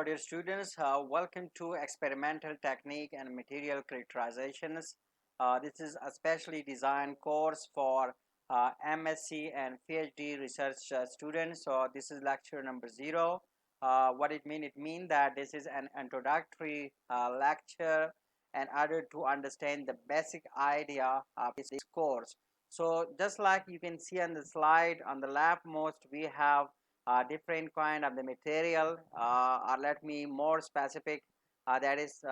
dear students. Welcome to Experimental Technique and Material Characterizations. This is a specially designed course for MSc and PhD research students. So this is lecture number 0. What it mean? It means that this is an introductory lecture in order to understand the basic idea of this course. So just like you can see on the slide on the leftmost, we have different kind of the material, or let me more specific, that is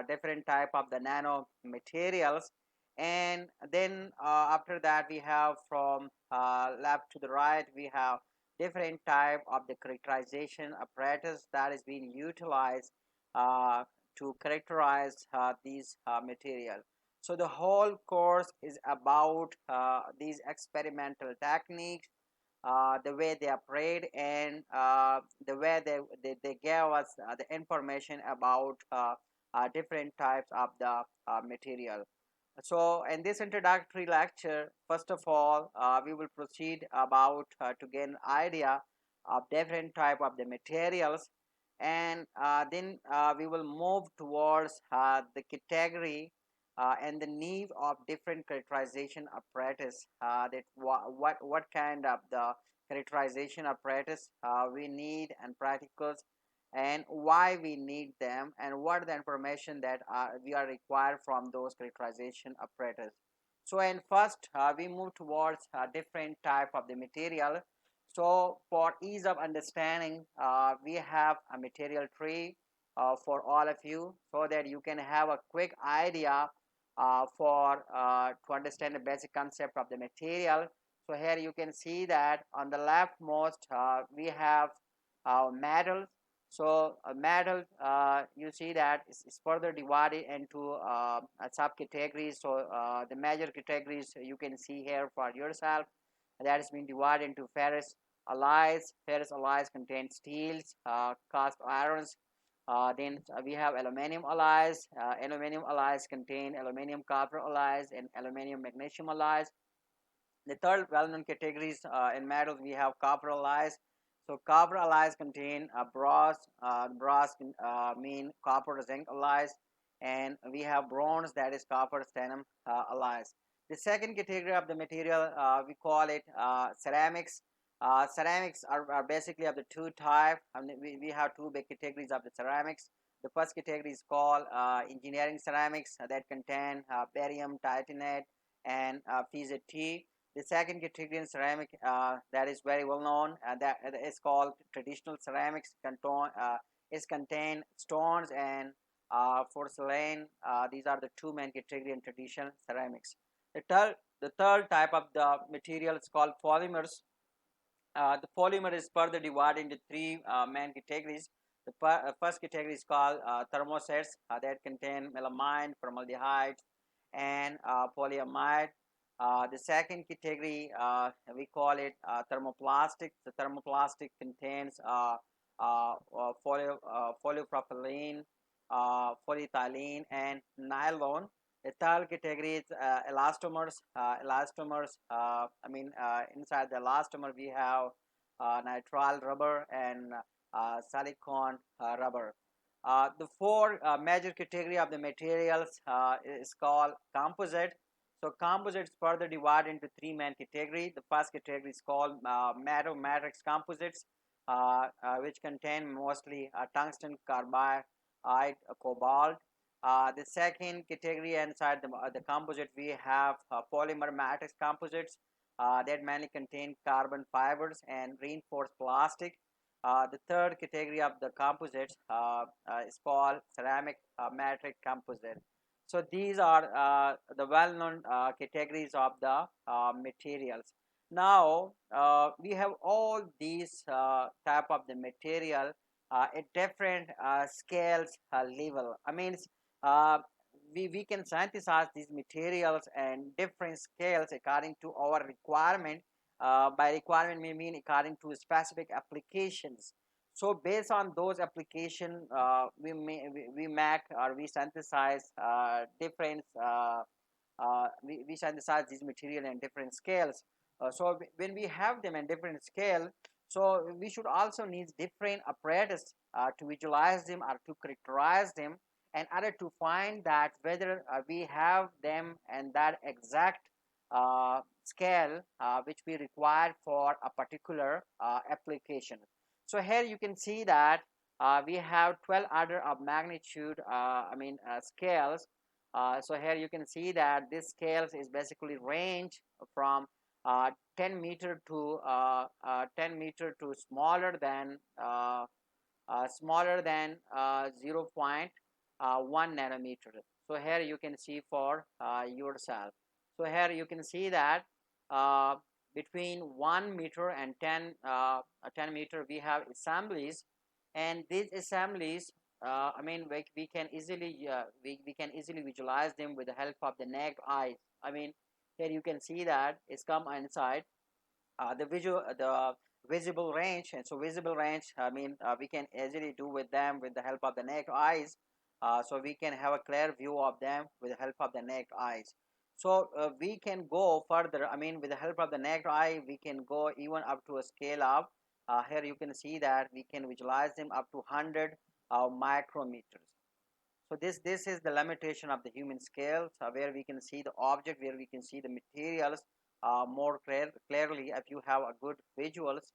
different type of the nano materials. And then after that we have from left to the right, we have different type of the characterization apparatus that is being utilized uh, to characterize these material. So the whole course is about these experimental techniques, the way they operate, and the way they gave us the information about different types of the material. So in this introductory lecture, first of all, we will proceed about to gain idea of different type of the materials, and then we will move towards the category and the need of different characterization apparatus, that what kind of the characterization apparatus we need and practicals, and why we need them, and what the information that we are required from those characterization apparatus. So and first we move towards different type of the material. So for ease of understanding, we have a material tree for all of you, so that you can have a quick idea for to understand the basic concept of the material. So here you can see that on the leftmost we have metals. So metal, you see that is further divided into subcategories. So the major categories you can see here for yourself. That has been divided into ferrous alloys. Ferrous alloys contain steels, cast irons. Then we have aluminum alloys. Aluminum alloys contain aluminum copper alloys and aluminum magnesium alloys. The third well-known categories in metals, we have copper alloys. So copper alloys contain brass. Brass mean copper zinc alloys, and we have bronze, that is copper titanium alloys. The second category of the material, we call it ceramics. Ceramics are basically of the two type. I mean, we have two big categories of the ceramics. The first category is called engineering ceramics, that contain barium titanate and PZT. The second category in ceramic, that is very well known, that is called traditional ceramics. Is contain stones and porcelain. These are the two main category in traditional ceramics. The third type of the material is called polymers. The polymer is further divided into three main categories. The first category is called thermosets, that contain melamine, formaldehyde, and polyamide. The second category, we call it thermoplastic. The thermoplastic contains polypropylene, polyethylene, and nylon. The third category is elastomers. Inside the elastomer we have nitrile rubber and silicone rubber. The four major category of the materials is called composite. So composites further divided into three main categories. The first category is called metal matrix composites, which contain mostly tungsten carbide, cobalt. The second category inside the composite, we have polymer matrix composites that mainly contain carbon fibers and reinforced plastic. The third category of the composites is called ceramic matrix composite. So these are the well-known categories of the materials. Now we have all these type of the material at different scales level. Uh, we can synthesize these materials and different scales according to our requirement. By requirement we mean according to specific applications. So based on those application, we make or we synthesize different we synthesize these material in different scales. So when we have them in different scale, So we should also need different apparatus to visualize them or to characterize them, and other to find that whether we have them and that exact scale which we require for a particular application. So here you can see that we have 12 order of magnitude scales. So here you can see that this scales is basically range from 10 meter to 10 meter to smaller than 0.1 nanometer. So here you can see for yourself. So here you can see that uh, between 1 meter and 10 meter we have assemblies, and these assemblies we can easily we can easily visualize them with the help of the naked eye. Here you can see that it's come inside the visible range, and so visible range we can easily do with them with the help of the naked eyes. So we can have a clear view of them with the help of the naked eyes. So we can go further. With the help of the naked eye we can go even up to a scale of here you can see that we can visualize them up to 100 micrometers. So this is the limitation of the human scale, where we can see the object, where we can see the materials more clearly if you have a good visuals.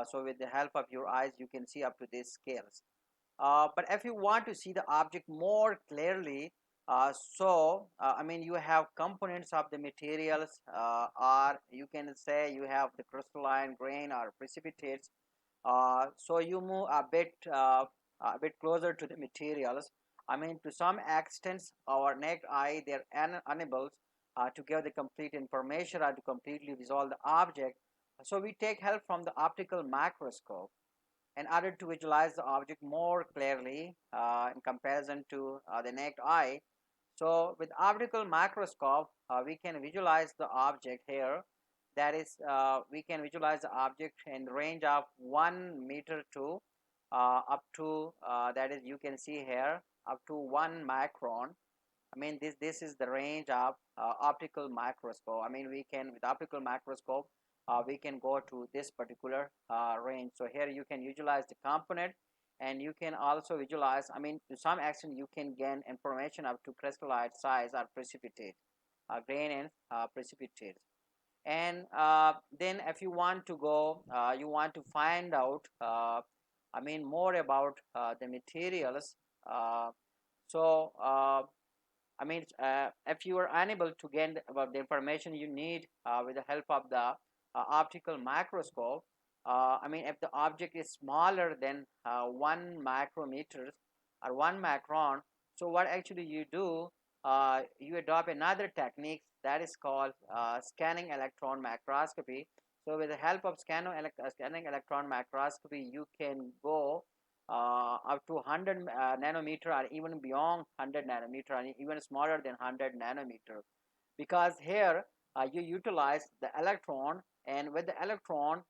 So with the help of your eyes you can see up to these scales. But if you want to see the object more clearly, you have components of the materials, or you can say you have the crystalline grain or precipitates. So you move a bit closer to the materials. To some extent, our naked eye they're unable to give the complete information or to completely resolve the object. So we take help from the optical microscope in order to visualize the object more clearly in comparison to the naked eye. So with optical microscope, we can visualize the object here. That is, we can visualize the object in the range of 1 meter to up to that is you can see here up to 1 micron. This is the range of optical microscope. We can with optical microscope we can go to this particular range. So here you can visualize the component, and you can also visualize. To some extent you can gain information up to crystallite size or precipitate, grain and precipitate. And then if you want to go, you want to find out more about the materials. Uh, so if you are unable to get about the information you need with the help of the optical microscope, if the object is smaller than 1 micrometers or 1 micron, so what actually you do, you adopt another technique that is called scanning electron microscopy. So with the help of scanning electron microscopy, you can go up to 100 nanometer or even beyond 100 nanometer and even smaller than 100 nanometer, because here you utilize the electron, and with the electron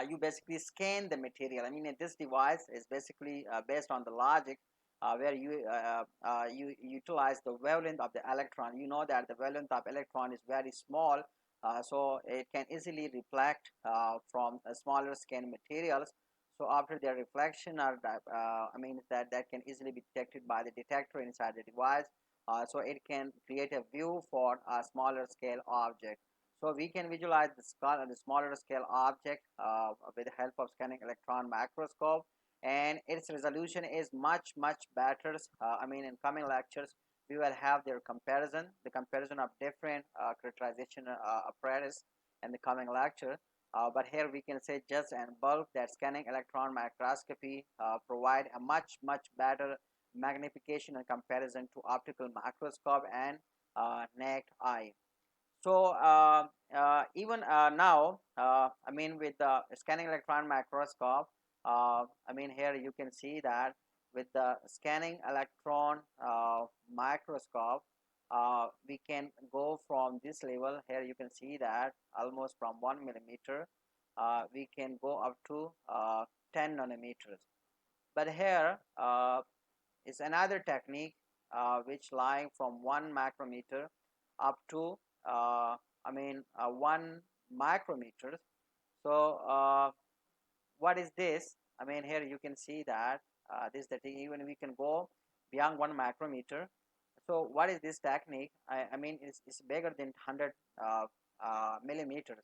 you basically scan the material. This device is basically based on the logic where you utilize the wavelength of the electron. You know that the wavelength of electron is very small, so it can easily reflect from smaller scan materials. So after their reflection, or that can easily be detected by the detector inside the device. So it can create a view for a smaller scale object. So we can visualize the smaller scale object with the help of scanning electron microscope, and its resolution is much better. In coming lectures, we will have the comparison of different characterization apparatus in the coming lecture. But here we can say just in bulk that scanning electron microscopy provide a much better magnification in comparison to optical microscope and naked eye. So even now, with the scanning electron microscope, here you can see that with the scanning electron microscope, we can go from this level. Here you can see that almost from 1 millimeter, we can go up to 10 nanometers. But here is another technique which lying from 1 micrometer up to 1 micrometer. So what is this? I mean, here you can see that this that even we can go beyond 1 micrometer. So what is this technique? I mean, it's bigger than 100 millimeters.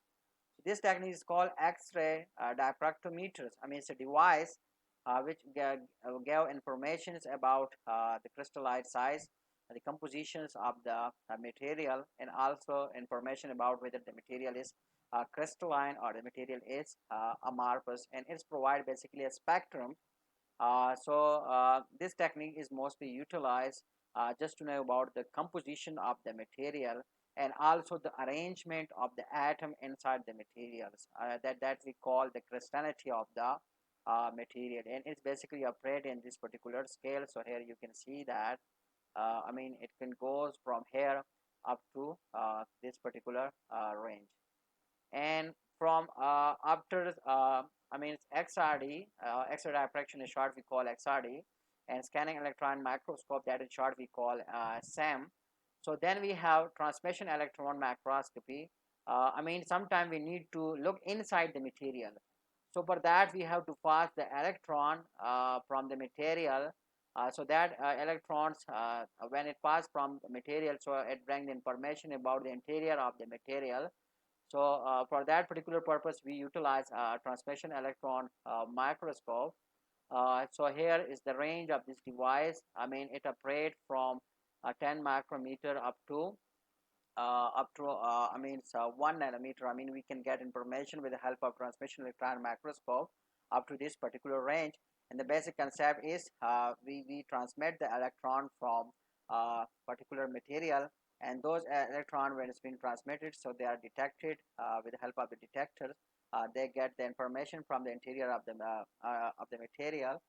This technique is called X-ray diffractometers. I mean, it's a device which gave information about the crystallite size, the compositions of the material, and also information about whether the material is crystalline or the material is amorphous, and it's provide basically a spectrum. This technique is mostly utilized just to know about the composition of the material and also the arrangement of the atom inside the materials that we call the crystallinity of the material, and it's basically operated in this particular scale. So here you can see that I mean it can goes from here up to this particular range, and from after I mean it's XRD, X-ray diffraction is short we call XRD, and scanning electron microscope, that is short we call SEM. So then we have transmission electron microscopy. I mean sometimes we need to look inside the material. So for that we have to pass the electron from the material. So that electrons when it pass from the material, so it brings the information about the interior of the material. So for that particular purpose, we utilize transmission electron microscope. So here is the range of this device. I mean, it operates from 10 micrometer I mean, it's 1 nanometer. I mean, we can get information with the help of transmission electron microscope up to this particular range. And the basic concept is we transmit the electron from particular material, and those electron when it's been transmitted, so they are detected with the help of the detectors. They get the information from the interior of the material.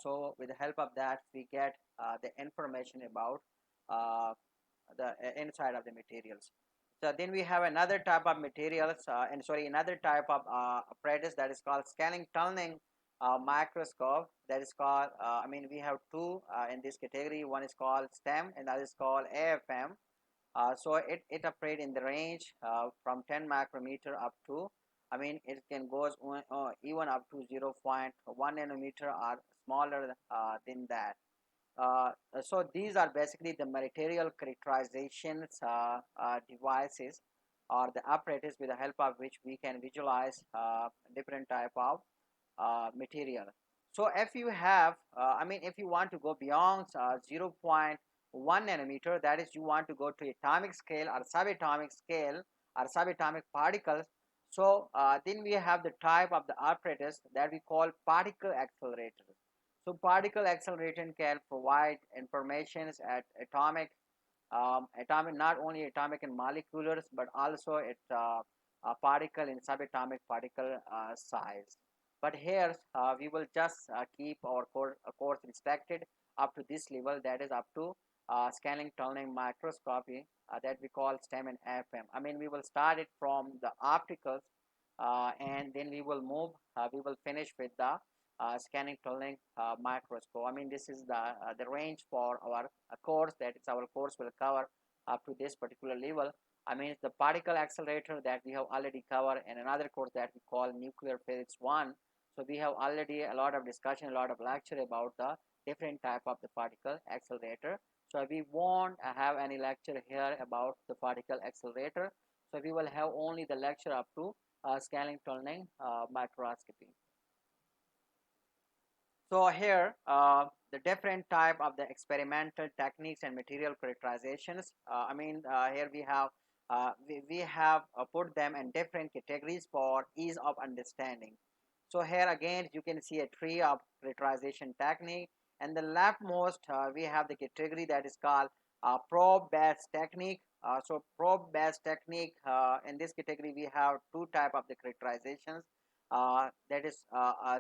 So with the help of that, we get the information about uh, the inside of the materials. So then we have another type of materials, another type of apparatus that is called scanning tunneling microscope. That is called, I mean, we have two in this category. One is called STEM and that is called AFM. So it operates in the range from 10 micrometer up to, I mean, it can goes even up to 0.1 nanometer or smaller than that. So these are basically the material characterizations devices or the apparatus with the help of which we can visualize different type of material. So if you have, I mean, if you want to go beyond 0.1 nanometer, that is, you want to go to atomic scale or subatomic scale or subatomic particles. So then we have the type of the apparatus that we call particle accelerator. So particle accelerator can provide informations at atomic, not only atomic and molecular, but also at a particle in subatomic particle size. But here we will just keep our course restricted up to this level, that is up to scanning tunneling microscopy that we call STEM and FM. I mean, we will start it from the opticals and then we will finish with the scanning tunneling microscope. I mean, this is the range for our course, that is our course will cover up to this particular level. I mean, it's the particle accelerator that we have already covered, and another course that we call nuclear physics 1. So we have already a lot of discussion, a lot of lecture about the different type of the particle accelerator. So we won't have any lecture here about the particle accelerator. So we will have only the lecture up to scanning tunneling microscopy. So here, the different type of the experimental techniques and material characterizations. I mean, here we have put them in different categories for ease of understanding. So here again, you can see a tree of characterization technique, and the leftmost we have the category that is called probe-based technique. So probe-based technique, in this category we have two type of the characterizations that is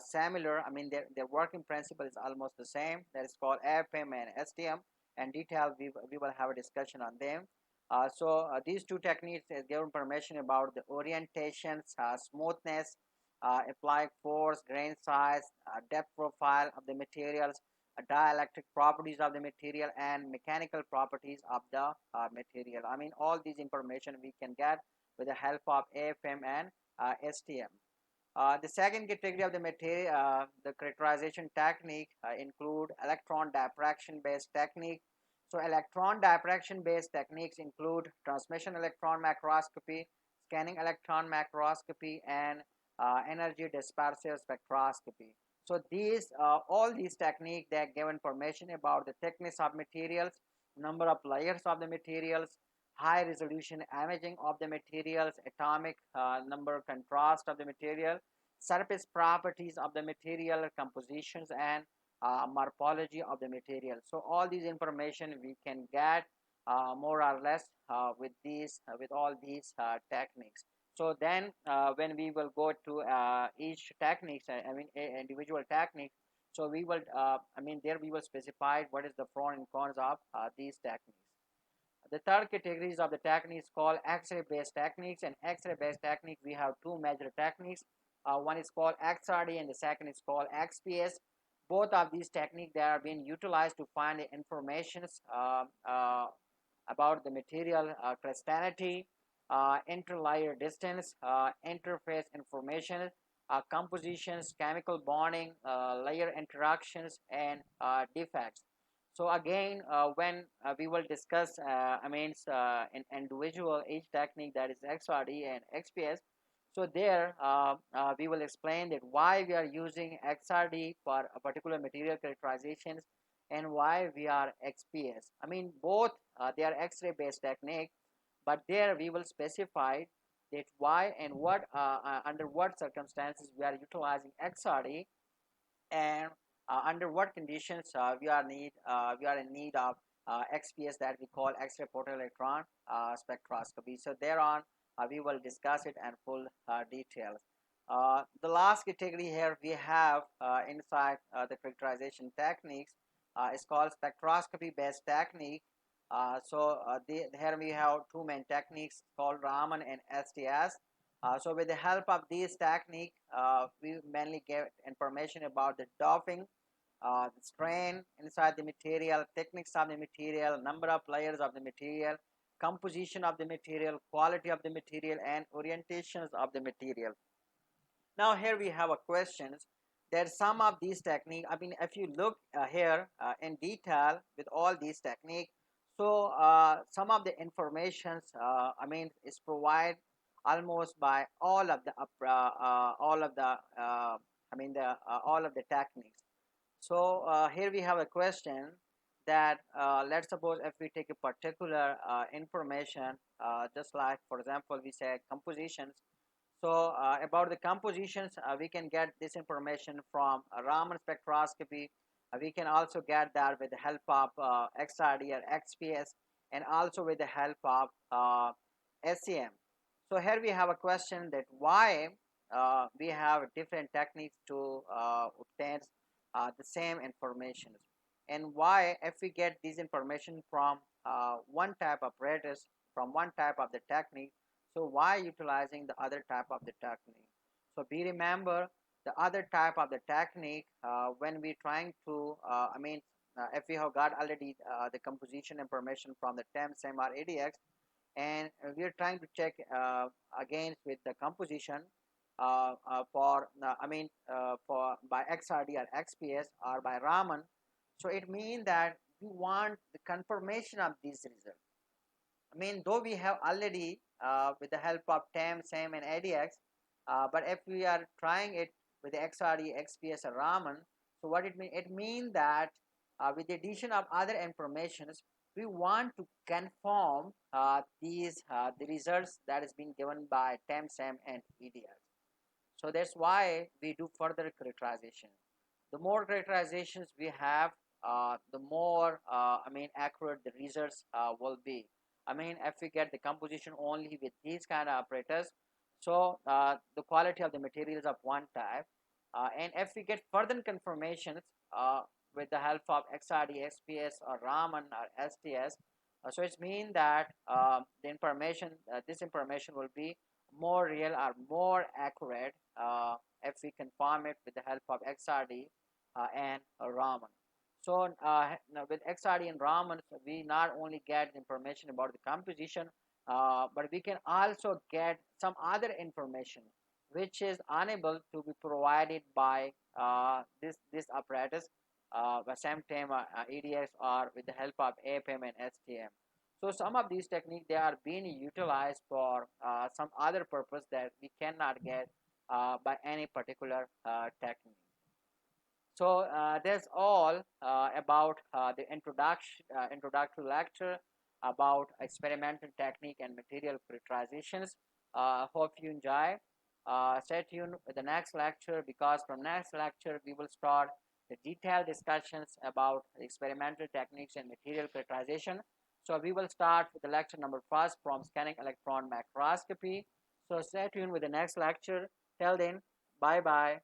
similar. I mean, their working principle is almost the same. That is called AFM and STM. And detail, we will have a discussion on them. These two techniques give information about the orientations, smoothness, applied force, grain size, depth profile of the materials, dielectric properties of the material, and mechanical properties of the material. I mean, all these information we can get with the help of AFM and STM. The second category of the material, the characterization technique include electron diffraction based technique. So electron diffraction based techniques include transmission electron microscopy, scanning electron microscopy, and energy dispersive spectroscopy. So these all these techniques that give information about the thickness of materials, number of layers of the materials, high resolution imaging of the materials, atomic number contrast of the material, surface properties of the material, compositions, and morphology of the material. So all these information we can get more or less with all these techniques. So then when we will go to each techniques, I mean individual technique, so we will there we will specify what is the pros and cons of these techniques. The third categories of the techniques called X-ray based techniques. And X-ray based technique, we have two major techniques. One is called XRD and the second is called XPS. Both of these techniques, they are being utilized to find the information about the material crystallinity, interlayer distance, interface information, compositions, chemical bonding, layer interactions, and defects. So again, when we will discuss, in individual each technique, that is XRD and XPS. So there, we will explain that why we are using XRD for a particular material characterizations and why we are XPS. I mean, both they are X-ray based technique, but there we will specify that why and what under what circumstances we are utilizing XRD, and under what conditions we are in need of XPS, that we call X-ray photoelectron spectroscopy. So thereon we will discuss it in full details. The last category here we have inside the characterization techniques is called spectroscopy based technique. Here we have two main techniques called Raman and STS. So with the help of this technique, we mainly get information about the doping, the strain inside the material, techniques of the material, number of layers of the material, composition of the material, quality of the material, and orientations of the material. Now here we have a questions. There's some of these techniques. I mean, if you look here in detail with all these techniques, so some of the informations is provided almost by all of the techniques. So here we have a question that let's suppose if we take a particular information, just like for example we say compositions. So about the compositions, we can get this information from Raman spectroscopy. We can also get that with the help of XRD or XPS, and also with the help of SEM. So here we have a question that why we have different techniques to obtain the same information, and why if we get this information from one type of apparatus, from one type of the technique, so why utilizing the other type of the technique? So be remember the other type of the technique when we trying to if we have got already the composition information from the TEM, SEM or ADX, and we are trying to check against with the composition for by XRD or XPS or by Raman. So it means that we want the confirmation of these results. I mean, though we have already with the help of TEM, SEM, and ADX, but if we are trying it with the XRD, XPS, or Raman, so what it means? It means that with the addition of other informations, we want to confirm the results that is being given by TEM, SEM, and EDX. So that's why we do further characterization. The more characterizations we have, the more accurate the results will be. I mean, if we get the composition only with these kind of apparatus, so the quality of the materials of one type, and if we get further confirmations with the help of XRD, XPS, or Raman, or STS, so it means that this information will be more real or more accurate if we confirm it with the help of XRD and Raman. So now with XRD and Raman, we not only get information about the composition, but we can also get some other information which is unable to be provided by this apparatus, the same time EDX or with the help of AFM and STM. So some of these techniques they are being utilized for some other purpose that we cannot get by any particular technique. So that's all about the introductory lecture about experimental technique and material characterizations. Hope you enjoy. Stay tuned with the next lecture, because from next lecture we will start the detailed discussions about experimental techniques and material characterization. So we will start with the lecture number first from scanning electron microscopy. So stay tuned with the next lecture. Till then, bye bye.